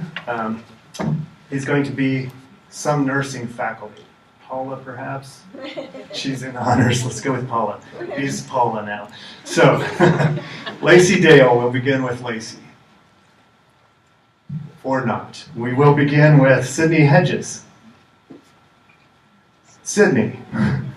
Speaker 1: He's going to be some nursing faculty. Paula, perhaps? She's in honors. Let's go with Paula. He's Paula now. So, Lacey Dale, we'll begin with Lacey. Or not. We will begin with Sydney Hedges. Sydney.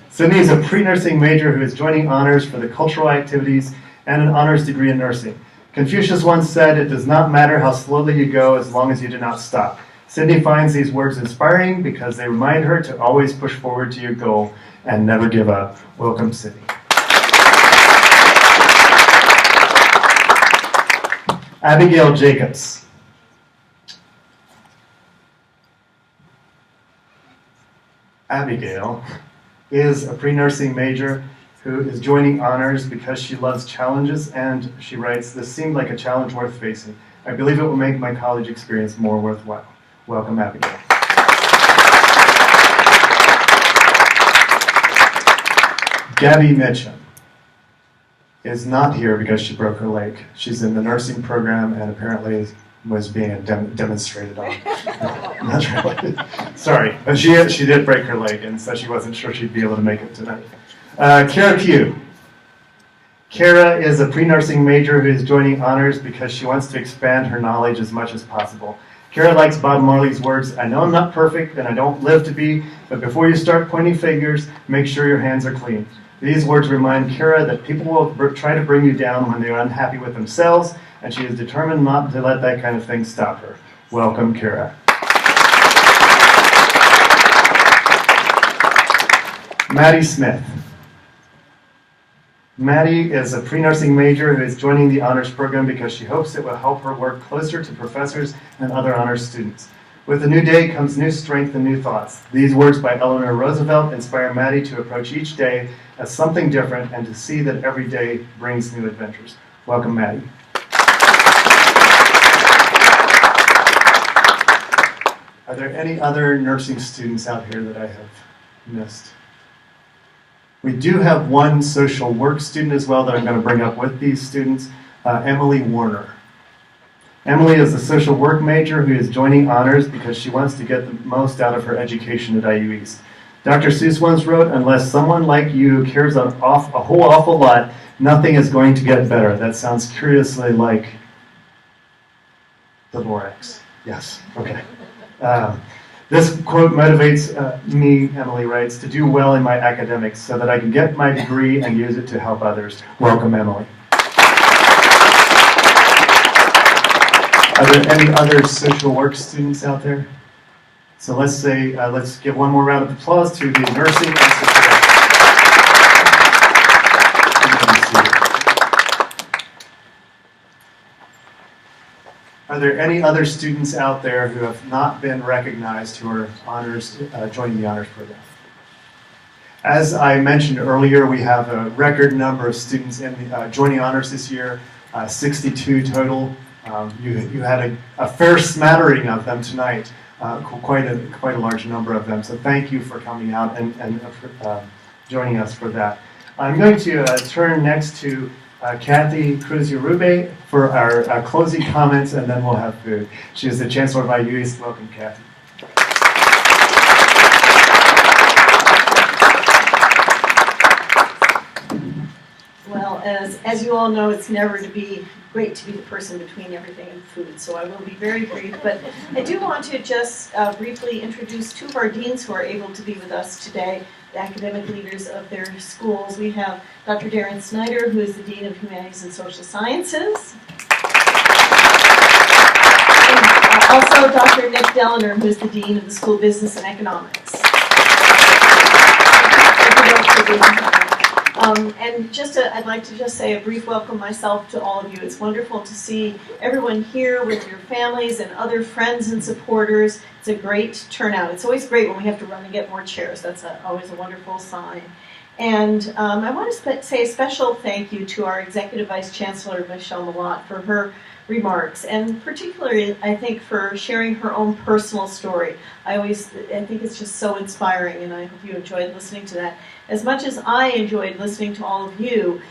Speaker 1: Sydney is a pre-nursing major who is joining honors for the cultural activities and an honors degree in nursing. Confucius once said, "It does not matter how slowly you go as long as you do not stop." Sydney finds these words inspiring because they remind her to always push forward to your goal and never give up. Welcome, Sydney. Abigail Jacobs. Abigail is a pre-nursing major who is joining honors because she loves challenges, and she writes, "This seemed like a challenge worth facing. I believe it will make my college experience more worthwhile." Welcome, Abigail. Gabby Mitchum is not here because she broke her leg. She's in the nursing program and apparently was being demonstrated on. Not really. Sorry, but she did break her leg, and so she wasn't sure she'd be able to make it tonight. Kara Pugh. Kara is a pre-nursing major who is joining honors because she wants to expand her knowledge as much as possible. Kara likes Bob Marley's words: "I know I'm not perfect and I don't live to be, but before you start pointing fingers, make sure your hands are clean." These words remind Kara that people will try to bring you down when they are unhappy with themselves, and she is determined not to let that kind of thing stop her. Welcome, Kara. Maddie Smith. Maddie is a pre-nursing major who is joining the honors program because she hopes it will help her work closer to professors and other honors students. With a new day comes new strength and new thoughts. These words by Eleanor Roosevelt inspire Maddie to approach each day as something different and to see that every day brings new adventures. Welcome, Maddie. Are there any other nursing students out here that I have missed? We do have one social work student as well that I'm going to bring up with these students, Emily Warner. Emily is a social work major who is joining honors because she wants to get the most out of her education at IU East. Dr. Seuss once wrote, "Unless someone like you cares a whole awful lot, nothing is going to get better." That sounds curiously like the Lorax. Yes, okay. This quote motivates me, Emily writes, to do well in my academics so that I can get my degree and use it to help others. Welcome, Emily. Are there any other social work students out there? So let's give one more round of applause to the nursing and social work. Are there any other students out there who have not been recognized who are joining the honors program? As I mentioned earlier, we have a record number of students joining honors this year, 62 total. You had a fair smattering of them tonight, quite a large number of them. So thank you for coming out and joining us for that. I'm going to turn next to Kathy Cruz-Uribe for our closing comments, and then we'll have food. She is the Chancellor of IU East. Welcome, Kathy.
Speaker 3: Well, as you all know, it's never great to be the person between everything and food, so I will be very brief. But I do want to just briefly introduce two of our deans who are able to be with us today, the academic leaders of their schools. We have Dr. Darren Snyder, who is the Dean of Humanities and Social Sciences. And also Dr. Nick Deliner, who is the Dean of the School of Business and Economics. And I'd like to just say a brief welcome myself to all of you. It's wonderful to see everyone here with your families and other friends and supporters. It's a great turnout. It's always great when we have to run and get more chairs. That's always a wonderful sign. And I want to say a special thank you to our Executive Vice Chancellor, Michelle Malott, for her remarks, and particularly, I think, for sharing her own personal story. I think it's just so inspiring, and I hope you enjoyed listening to that. As much as I enjoyed listening to all of you,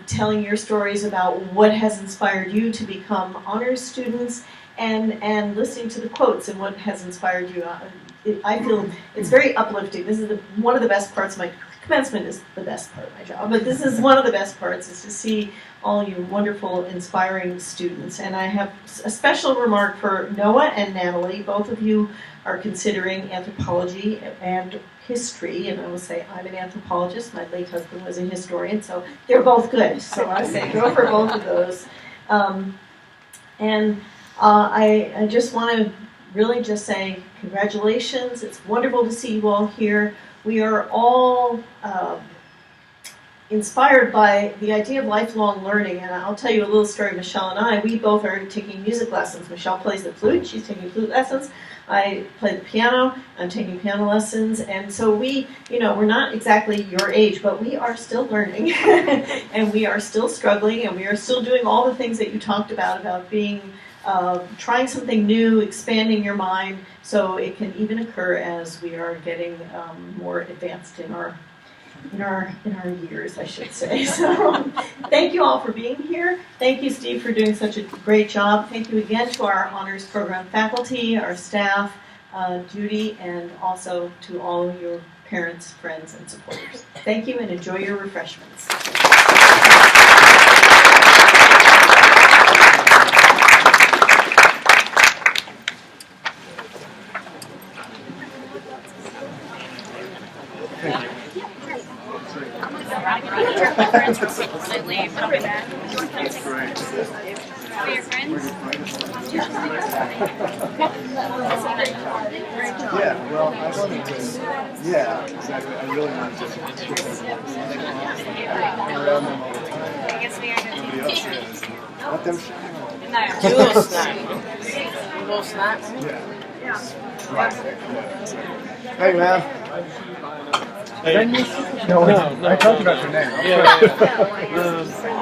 Speaker 3: telling your stories about what has inspired you to become honors students, and listening to the quotes and what has inspired you. I feel it's very uplifting. This is one of the best parts of my commencement is the best part of my job, but this is one of the best parts, is to see all you wonderful, inspiring students. And I have a special remark for Noah and Natalie. Both of you are considering anthropology and history, and I will say I'm an anthropologist. My late husband was a historian, so they're both good. So I say go for both of those. I just want to really just say congratulations. It's wonderful to see you all here. We are all inspired by the idea of lifelong learning, and I'll tell you a little story. Michelle and I, we both are taking music lessons. Michelle plays the flute, she's taking flute lessons. I play the piano, I'm taking piano lessons, and so we're not exactly your age, but we are still learning, and we are still struggling, and we are still doing all the things that you talked about being, trying something new, expanding your mind, so it can even occur as we are getting more advanced in our years, I should say. So thank you all for being here. Thank you, Steve, for doing such a great job. Thank you again to our honors program faculty, our staff, Judy, and also to all of your parents, friends, and supporters. Thank you, and enjoy your refreshments.
Speaker 4: When I leave, I'll be back.
Speaker 1: That's great.
Speaker 4: Who are your friends?
Speaker 1: Yeah, well, I wanted to, yeah, exactly. I really wanted to get around them all the time.
Speaker 4: I guess we are going
Speaker 1: Nobody else is. Let them shine.
Speaker 4: to.
Speaker 5: You little snack. You little snack?
Speaker 1: Yeah. Right. Yeah. Hey, man. Did I miss you? No, I talked about your name.
Speaker 6: Yeah.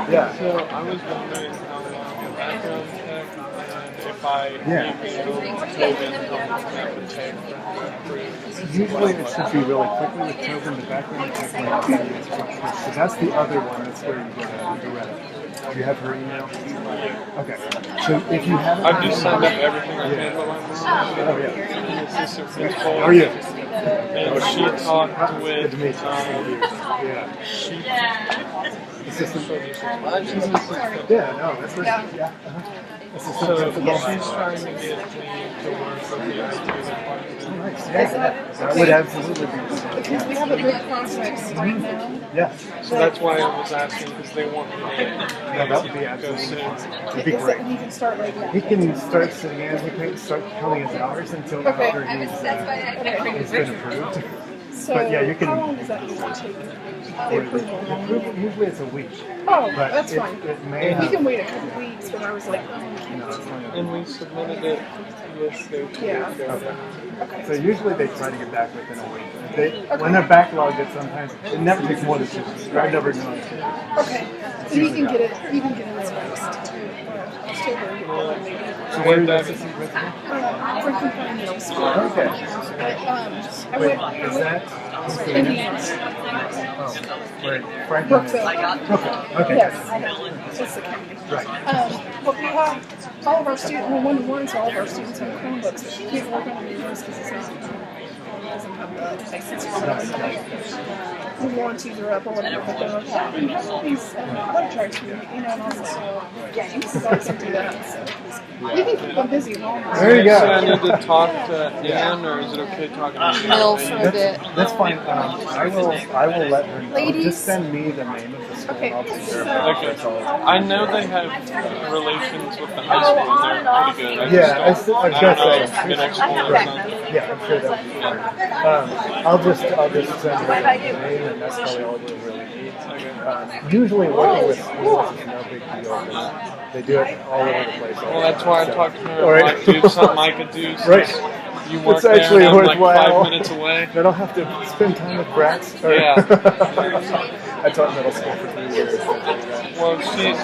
Speaker 1: Yeah.
Speaker 6: So I was wondering how long your background check and if I
Speaker 7: Usually it should be really quickly with COVID, the background check might be because that's the other one that's where you get direct. Do you have her email? Okay. So if you have
Speaker 6: I've just signed up everything I can while I'm
Speaker 7: Oh, yeah.
Speaker 6: the assistant principal.
Speaker 7: How are you?
Speaker 6: And she talked
Speaker 7: Good to meet
Speaker 6: with
Speaker 7: you. Yeah. Assistant.
Speaker 6: assistant.
Speaker 7: Yeah, no, that's what. Yeah. Assistant
Speaker 6: So
Speaker 7: principal.
Speaker 6: she's trying to get me to work with the IT department.
Speaker 7: Nice. Yeah. That would absolutely be.
Speaker 8: Because we have a big process right now.
Speaker 7: Yeah.
Speaker 6: So that's why I was asking, because they want me to
Speaker 7: No, that would be
Speaker 6: go
Speaker 7: absolutely
Speaker 6: soon.
Speaker 7: fine. It'd be
Speaker 8: Is
Speaker 7: great.
Speaker 8: that he can start right now?
Speaker 7: He can start sitting in. He can start counting his hours until
Speaker 8: Okay.
Speaker 7: after he's been approved.
Speaker 8: So
Speaker 7: But yeah, you can-
Speaker 8: how long does that usually take? The approval?
Speaker 7: Usually it's a week.
Speaker 8: Oh,
Speaker 7: But
Speaker 8: that's
Speaker 7: it,
Speaker 8: fine.
Speaker 7: It may
Speaker 8: He
Speaker 7: have,
Speaker 8: can wait a couple weeks, but I was like,
Speaker 7: no, it's fine.
Speaker 6: And we submitted it with their
Speaker 8: Yeah.
Speaker 7: Okay. So usually they try to get back within a week. When they're backlogged, it sometimes it never takes more than 2 weeks. I've never known it.
Speaker 8: okay. So he can get it. He can get it fixed. Still very good, maybe.
Speaker 7: So where are you assistant principal?
Speaker 8: For complaining middle school.
Speaker 7: Okay.
Speaker 8: But I
Speaker 7: Wait,
Speaker 8: went.
Speaker 7: is that?
Speaker 8: Indiana.
Speaker 7: Oh, wait, Franklin.
Speaker 8: Brookville.
Speaker 7: Okay.
Speaker 8: Yes, it's the county.
Speaker 7: Right.
Speaker 8: But we have all of our students, well, 1-to-1, so all of our students have Chromebooks, but we can't work on the videos because it's not. doesn't have the license for the warranties are up or whatever, but they're okay. And have all these web charts for you, and also games. So also do that. So we can keep them busy longer.
Speaker 7: There you go.
Speaker 6: So I need to talk to Anne, or is it okay talking to you?
Speaker 8: Mill for a bit.
Speaker 7: That's fine. I will let her know.
Speaker 8: Ladies.
Speaker 7: Just send me the name of the school.
Speaker 8: Okay.
Speaker 7: And I'll take care of it.
Speaker 6: Okay.
Speaker 7: That's all.
Speaker 6: I know they have relations with the high school. They're pretty good.
Speaker 7: Yeah, I was
Speaker 6: I
Speaker 7: gonna
Speaker 6: don't know,
Speaker 7: say.
Speaker 6: middle school or something.
Speaker 7: Yeah, I'm sure that'll be fine. I'll just send her the name, and that's probably all we'll really need. Usually working with schools is no big deal. They do it all over the place.
Speaker 6: Well, that's why I talked to her.
Speaker 7: All right.
Speaker 6: Like, dude, something I could do. Since
Speaker 7: Right.
Speaker 6: You work
Speaker 7: It's actually
Speaker 6: there, and I'm like
Speaker 7: worthwhile.
Speaker 6: 5 minutes away.
Speaker 7: They don't have to spend time with brats. Or
Speaker 6: Yeah.
Speaker 7: I taught middle school for 3 years.
Speaker 6: Well,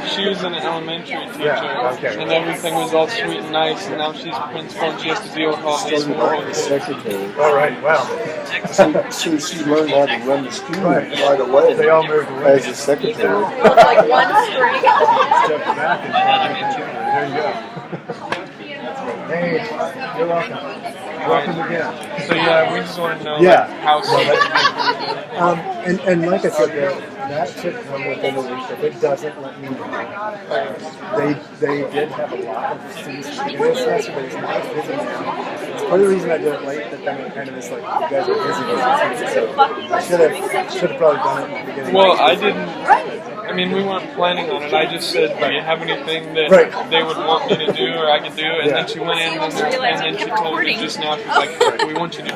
Speaker 6: she was an elementary teacher,
Speaker 7: Yeah, okay.
Speaker 6: and everything was all sweet and nice, and now she's principal and she has to deal with all these
Speaker 9: Started
Speaker 6: people.
Speaker 9: as secretary.
Speaker 7: All right, wow.
Speaker 9: So she learned how to run the school
Speaker 7: Right.
Speaker 9: right away
Speaker 7: They all moved away.
Speaker 9: as a secretary.
Speaker 2: Like one string.
Speaker 7: Step back and there you go. Hey, you're welcome. Welcome again.
Speaker 6: So yeah, we just want to know
Speaker 7: Yeah.
Speaker 6: like, how soon.
Speaker 7: And like I said, that should come within a week. If it doesn't, let me know. They did have a lot of students taking this semester, but it's not as busy now. It's part of the reason I did it late, but then it kind of is like, you guys are busy with this, so I should have probably done it at the beginning.
Speaker 6: Well, I didn't. I mean, we weren't planning on it. I just said, do you have anything that
Speaker 7: Right.
Speaker 6: they would want me to do or I could do? And
Speaker 7: Yeah.
Speaker 6: then she went in and then she told me just now, she's like, we want you to